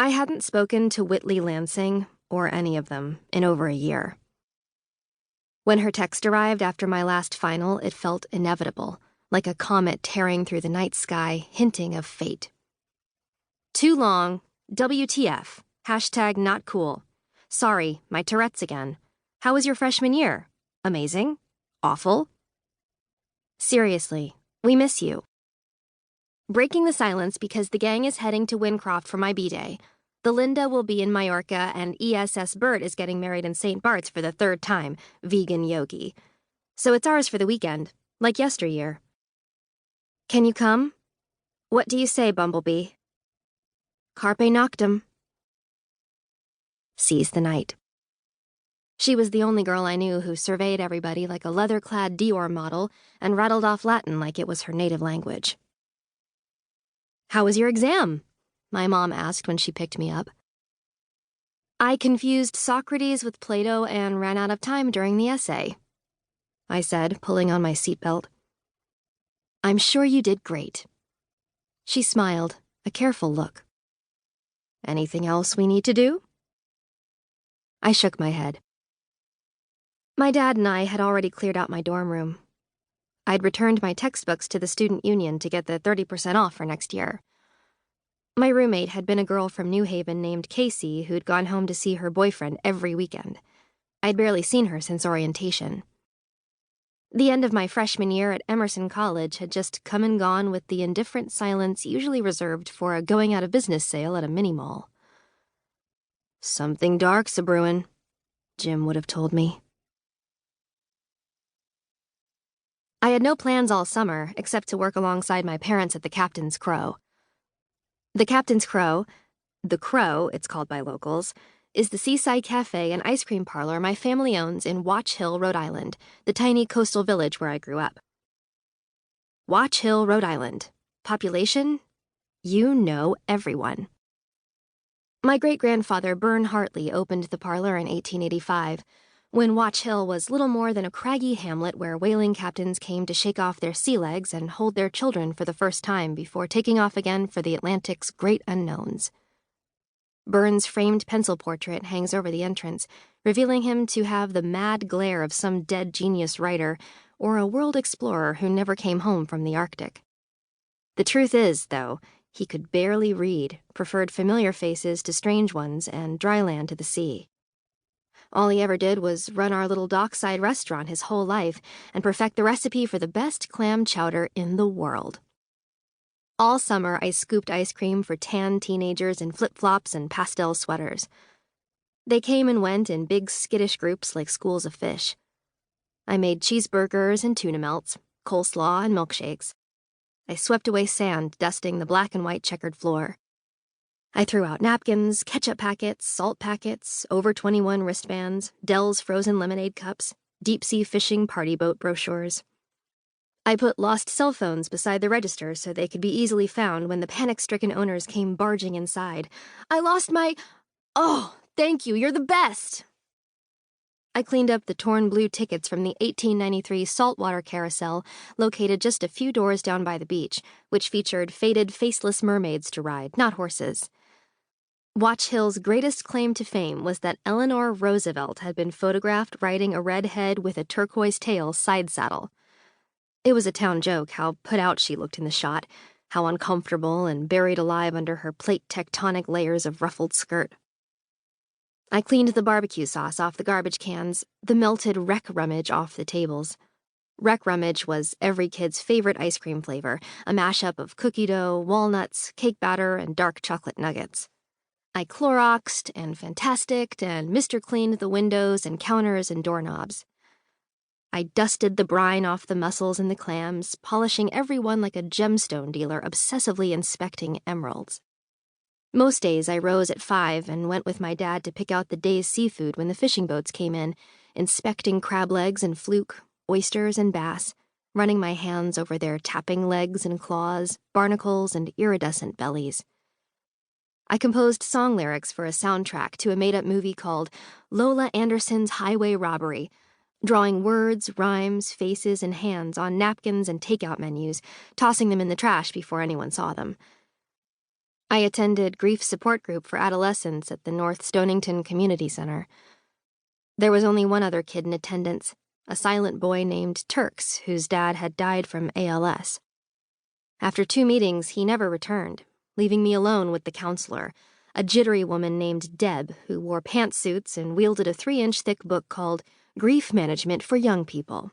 I hadn't spoken to Whitley Lansing, or any of them, in over a year. When her text arrived after my last final, it felt inevitable, like a comet tearing through the night sky, hinting of fate. Too long. WTF. Hashtag not cool. Sorry, my Tourette's again. How was your freshman year? Amazing? Awful? Seriously, we miss you. Breaking the silence because the gang is heading to Wincroft for my B-Day. The Linda will be in Majorca and ESS Bert is getting married in St. Bart's for the third time, vegan yogi. So it's ours for the weekend, like yesteryear. Can you come? What do you say, Bumblebee? Carpe noctem. Seize the night. She was the only girl I knew who surveyed everybody like a leather-clad Dior model and rattled off Latin like it was her native language. How was your exam? My mom asked when she picked me up. I confused Socrates with Plato and ran out of time during the essay, I said, pulling on my seatbelt. I'm sure you did great. She smiled, a careful look. Anything else we need to do? I shook my head. My dad and I had already cleared out my dorm room. I'd returned my textbooks to the student union to get the 30% off for next year. My roommate had been a girl from New Haven named Casey who'd gone home to see her boyfriend every weekend. I'd barely seen her since orientation. The end of my freshman year at Emerson College had just come and gone with the indifferent silence usually reserved for a going-out-of-business sale at a mini-mall. Something dark's a-brewin', Jim would have told me. I had no plans all summer except to work alongside my parents at the Captain's Crow. The Captain's Crow, the Crow, it's called by locals, is the seaside cafe and ice cream parlor my family owns in Watch Hill, Rhode Island, the tiny coastal village where I grew up. Watch Hill, Rhode Island. Population? You know everyone. My great-grandfather, Bern Hartley, opened the parlor in 1885, when Watch Hill was little more than a craggy hamlet where whaling captains came to shake off their sea legs and hold their children for the first time before taking off again for the Atlantic's great unknowns. Bern's framed pencil portrait hangs over the entrance, revealing him to have the mad glare of some dead genius writer or a world explorer who never came home from the Arctic. The truth is, though, he could barely read, preferred familiar faces to strange ones, and dry land to the sea. All he ever did was run our little dockside restaurant his whole life and perfect the recipe for the best clam chowder in the world. All summer, I scooped ice cream for tan teenagers in flip-flops and pastel sweaters. They came and went in big skittish groups like schools of fish. I made cheeseburgers and tuna melts, coleslaw and milkshakes. I swept away sand, dusting the black and white checkered floor. I threw out napkins, ketchup packets, salt packets, over 21 wristbands, Dell's frozen lemonade cups, deep-sea fishing party boat brochures. I put lost cell phones beside the register so they could be easily found when the panic-stricken owners came barging inside. I lost my... Oh, thank you, you're the best! I cleaned up the torn blue tickets from the 1893 saltwater carousel located just a few doors down by the beach, which featured faded, faceless mermaids to ride, not horses. Watch Hill's greatest claim to fame was that Eleanor Roosevelt had been photographed riding a red head with a turquoise tail side saddle. It was a town joke how put out she looked in the shot, how uncomfortable and buried alive under her plate tectonic layers of ruffled skirt. I cleaned the barbecue sauce off the garbage cans, the melted wreck rummage off the tables. Wreck rummage was every kid's favorite ice cream flavor, a mashup of cookie dough, walnuts, cake batter, and dark chocolate nuggets. I Cloroxed and Fantasticed and Mr. Cleaned the windows and counters and doorknobs. I dusted the brine off the mussels and the clams, polishing every one like a gemstone dealer obsessively inspecting emeralds. Most days I rose at 5 and went with my dad to pick out the day's seafood when the fishing boats came in, inspecting crab legs and fluke, oysters and bass, running my hands over their tapping legs and claws, barnacles and iridescent bellies. I composed song lyrics for a soundtrack to a made-up movie called Lola Anderson's Highway Robbery, drawing words, rhymes, faces, and hands on napkins and takeout menus, tossing them in the trash before anyone saw them. I attended grief support group for adolescents at the North Stonington Community Center. There was only one other kid in attendance, a silent boy named Turks, whose dad had died from ALS. After 2 meetings, he never returned, leaving me alone with the counselor, a jittery woman named Deb who wore pantsuits and wielded a 3-inch thick book called Grief Management for Young People.